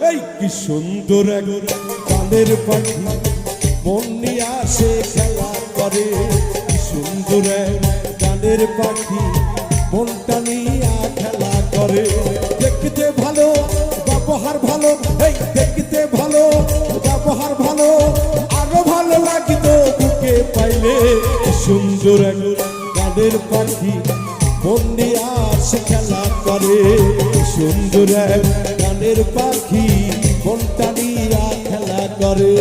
এই কি সুন্দর এক গানের পাখি মন নিয়ে আসে খেলা করে কি সুন্দর এক গানের পাখি মনটা নিয়ে খেলা করে দেখতে ভালো ব্যবহার ভালো এই দেখতে ভালো ব্যবহার ভালো আরো ভালো লাগিত বুকে পাইলে কি সুন্দর এক গানের পাখি মন নিয়ে আসে খেলা করে কি সুন্দর এক গানের পাখি মনটা নিয়ে খেলা করে।